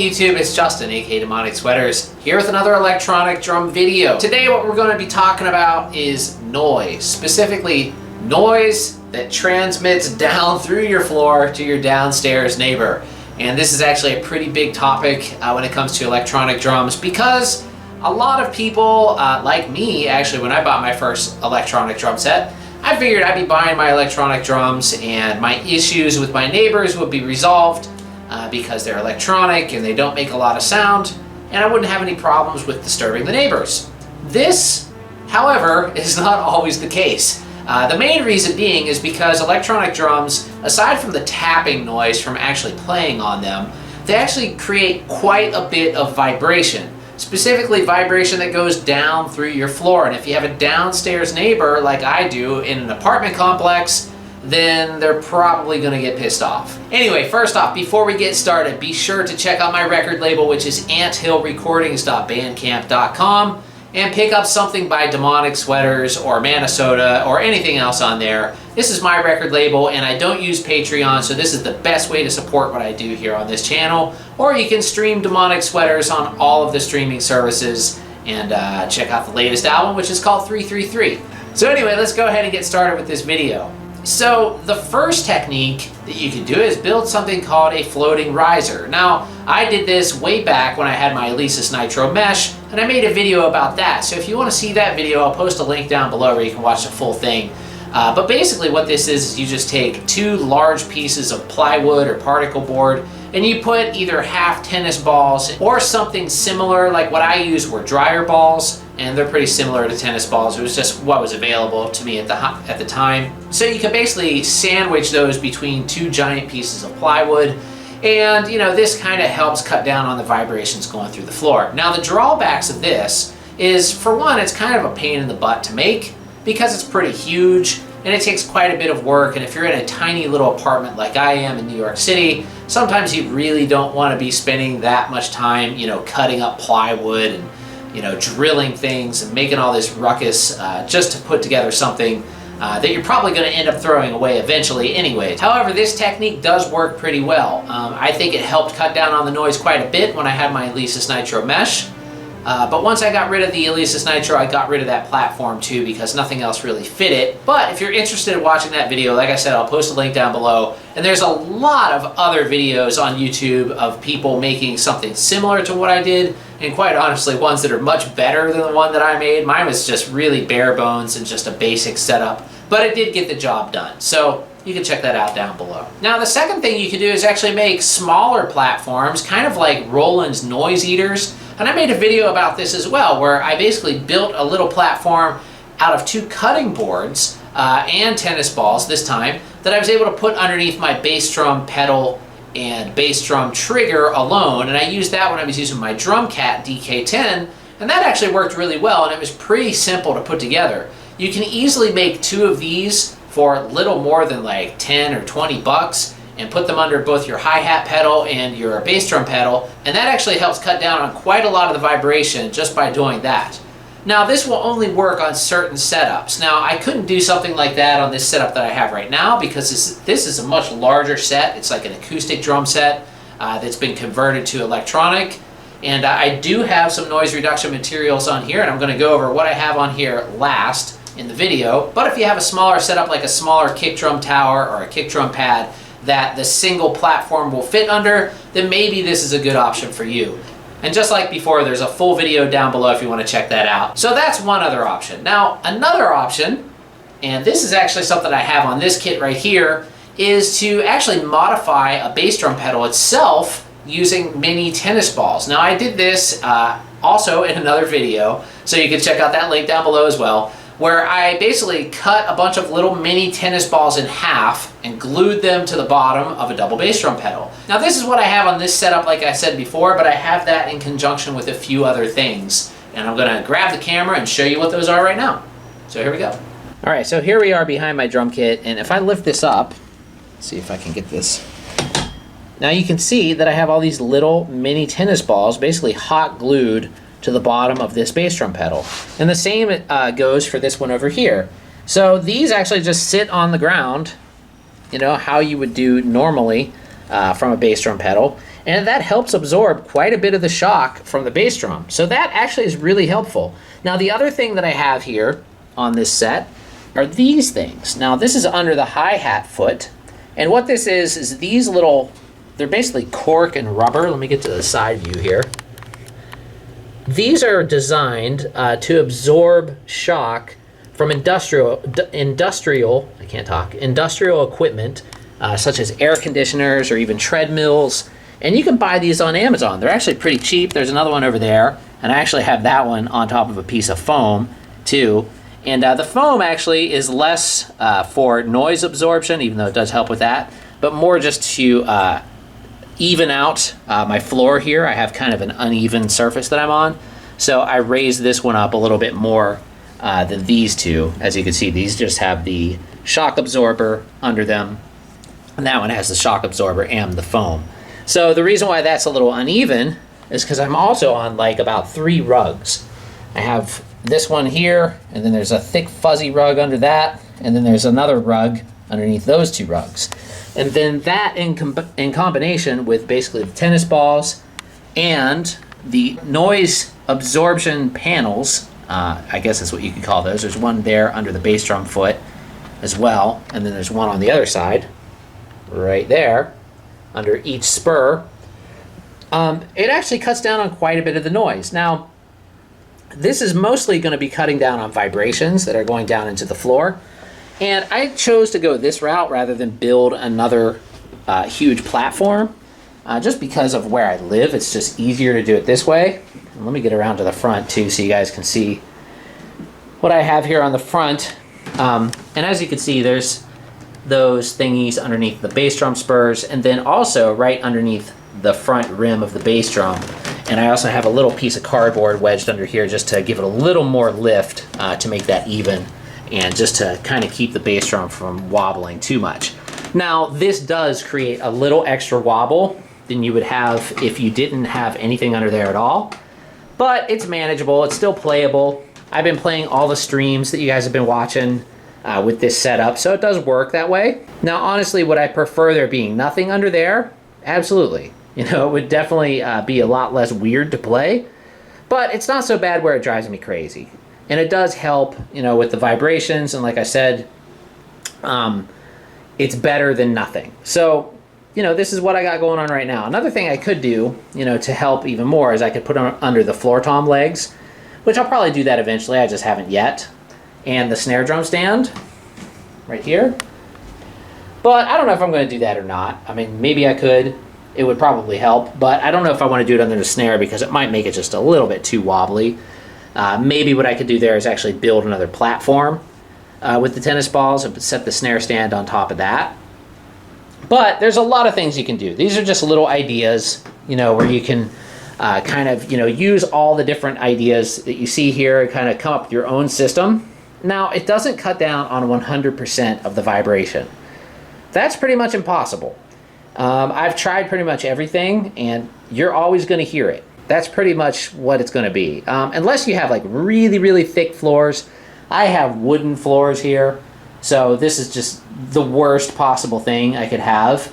Hey YouTube, it's Justin, aka Demonic Sweaters, here with another electronic drum video. Today what we're going to be talking about is noise, specifically noise that transmits down through your floor to your downstairs neighbor. And this is actually a pretty big topic when it comes to electronic drums, because a lot of people, like me actually, when I bought my first electronic drum set, I figured I'd be buying my electronic drums and my issues with my neighbors would be resolved because they're electronic and they don't make a lot of sound, and I wouldn't have any problems with disturbing the neighbors. This, however, is not always the case. The main reason being is because electronic drums, aside from the tapping noise from actually playing on them, they actually create quite a bit of vibration. Specifically vibration that goes down through your floor. And if you have a downstairs neighbor like I do in an apartment complex, then they're probably going to get pissed off. Anyway, first off, before we get started, be sure to check out my record label, which is anthillrecordings.bandcamp.com, and pick up something by Demonic Sweaters or Manasota or anything else on there. This is my record label and I don't use Patreon, so this is the best way to support what I do here on this channel. Or you can stream Demonic Sweaters on all of the streaming services and check out the latest album, which is called 333. So anyway, let's go ahead and get started with this video. So the first technique that you can do is build something called a floating riser. Now, I did this way back when I had my Alesis Nitro Mesh, and I made a video about that. So if you want to see that video, I'll post a link down below where you can watch the full thing. But basically what this is you just take two large pieces of plywood or particle board, and you put either half tennis balls or something similar. Like what I used were dryer balls, and they're pretty similar to tennis balls. It was just what was available to me at the time. So you can basically sandwich those between two giant pieces of plywood, and you know, this kind of helps cut down on the vibrations going through the floor. Now the drawbacks of this is, for one, it's kind of a pain in the butt to make because it's pretty huge and it takes quite a bit of work. And if you're in a tiny little apartment like I am in New York City, sometimes you really don't want to be spending that much time, you know, cutting up plywood and, you know, drilling things and making all this ruckus just to put together something that you're probably going to end up throwing away eventually anyways. However, this technique does work pretty well. I think it helped cut down on the noise quite a bit when I had my Alesis Nitro Mesh. But once I got rid of the Alesis Nitro, I got rid of that platform too, because nothing else really fit it. But if you're interested in watching that video, like I said, I'll post a link down below. And there's a lot of other videos on YouTube of people making something similar to what I did, and quite honestly, ones that are much better than the one that I made. Mine was just really bare bones and just a basic setup, but it did get the job done. So you can check that out down below. Now the second thing you can do is actually make smaller platforms, kind of like Roland's noise eaters. And I made a video about this as well, where I basically built a little platform out of two cutting boards and tennis balls this time, that I was able to put underneath my bass drum pedal and bass drum trigger alone. And I used that when I was using my Drumcat DK10, and that actually worked really well, and it was pretty simple to put together. You can easily make two of these for little more than like 10 or 20 bucks and put them under both your hi-hat pedal and your bass drum pedal, and that actually helps cut down on quite a lot of the vibration just by doing that. Now this will only work on certain setups. Now I couldn't do something like that on this setup that I have right now, because this is a much larger set. It's like an acoustic drum set that's been converted to electronic, and I do have some noise reduction materials on here, and I'm going to go over what I have on here last in the video. But if you have a smaller setup, like a smaller kick drum tower or a kick drum pad that the single platform will fit under, then maybe this is a good option for you. And just like before, there's a full video down below if you want to check that out. So that's one other option. Now another option, and this is actually something I have on this kit right here, is to actually modify a bass drum pedal itself using mini tennis balls. Now I did this also in another video, so you can check out that link down below as well, where I basically cut a bunch of little mini tennis balls in half and glued them to the bottom of a double bass drum pedal. Now this is what I have on this setup, like I said before, but I have that in conjunction with a few other things. And I'm gonna grab the camera and show you what those are right now. So here we go. All right, so here we are behind my drum kit, and if I lift this up, see if I can get this. Now you can see that I have all these little mini tennis balls basically hot glued to the bottom of this bass drum pedal. And the same goes for this one over here. So these actually just sit on the ground, you know, how you would do normally from a bass drum pedal. and that helps absorb quite a bit of the shock from the bass drum. So that actually is really helpful. Now the other thing that I have here on this set are these things. Now this is under the hi-hat foot, and what this is these little, they're basically cork and rubber. Let me get to the side view here. These are designed to absorb shock from industrial equipment, such as air conditioners or even treadmills. And you can buy these on Amazon. They're actually pretty cheap. There's another one over there, and I actually have that one on top of a piece of foam too. And the foam actually is less for noise absorption, even though it does help with that, but more just to even out my floor here. I have kind of an uneven surface that I'm on, so I raised this one up a little bit more than these two. As you can see, these just have the shock absorber under them, and that one has the shock absorber and the foam. So the reason why that's a little uneven is because I'm also on like about 3 rugs. I have this one here, and then there's a thick fuzzy rug under that, and then there's another rug underneath those 2 rugs. And then that in combination with basically the tennis balls and the noise absorption panels, I guess that's what you could call those. There's one there under the bass drum foot as well, and then there's one on the other side right there under each spur. It actually cuts down on quite a bit of the noise. Now, this is mostly going to be cutting down on vibrations that are going down into the floor. And I chose to go this route rather than build another huge platform, just because of where I live. It's just easier to do it this way. And let me get around to the front too so you guys can see what I have here on the front. And as you can see, there's those thingies underneath the bass drum spurs, and then also right underneath the front rim of the bass drum. And I also have a little piece of cardboard wedged under here just to give it a little more lift to make that even, and just to kind of keep the bass drum from wobbling too much. Now, this does create a little extra wobble than you would have if you didn't have anything under there at all, but it's manageable, it's still playable. I've been playing all the streams that you guys have been watching with this setup, so it does work that way. Now, honestly, would I prefer there being nothing under there? Absolutely. You know, it would definitely be a lot less weird to play, but it's not so bad where it drives me crazy. And it does help, you know, with the vibrations, and like I said, it's better than nothing. So, you know, this is what I got going on right now. Another thing I could do, you know, to help even more is I could put on under the floor tom legs, which I'll probably do that eventually, I just haven't yet. And the snare drum stand right here. But I don't know if I'm going to do that or not. I mean, maybe I could. It would probably help, but I don't know if I want to do it under the snare because it might make it just a little bit too wobbly. Maybe what I could do there is actually build another platform with the tennis balls and set the snare stand on top of that. But there's a lot of things you can do. These are just little ideas, you know, where you can kind of, you know, use all the different ideas that you see here and kind of come up with your own system. Now, it doesn't cut down on 100% of the vibration. That's pretty much impossible. I've tried pretty much everything, and you're always going to hear it. That's pretty much what it's going to be. Unless you have like really, really thick floors. I have wooden floors here, so this is just the worst possible thing I could have.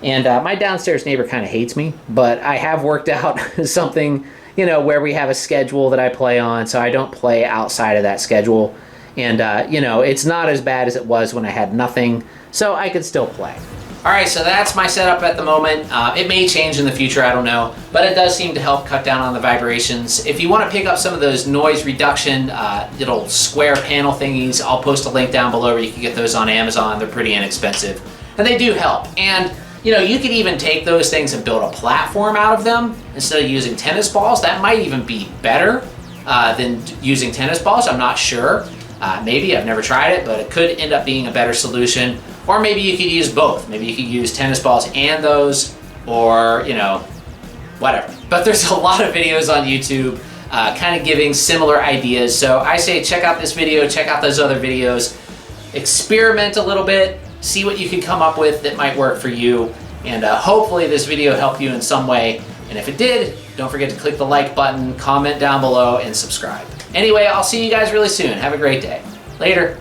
And my downstairs neighbor kind of hates me, but I have worked out something, you know, where we have a schedule that I play on, so I don't play outside of that schedule. And, you know, it's not as bad as it was when I had nothing, so I could still play. All right, so that's my setup at the moment. It may change in the future, I don't know, but it does seem to help cut down on the vibrations. If you want to pick up some of those noise reduction little square panel thingies, I'll post a link down below where you can get those on Amazon. They're pretty inexpensive, and they do help. And, you know, you could even take those things and build a platform out of them instead of using tennis balls. That might even be better than using tennis balls. I'm not sure. Maybe, I've never tried it, but it could end up being a better solution. Or maybe you could use both. Maybe you could use tennis balls and those, or, you know, whatever. But there's a lot of videos on YouTube kind of giving similar ideas. So I say check out this video, check out those other videos, experiment a little bit, see what you can come up with that might work for you, and hopefully this video helped you in some way. And if it did, don't forget to click the like button, comment down below, and subscribe. Anyway, I'll see you guys really soon. Have a great day. Later.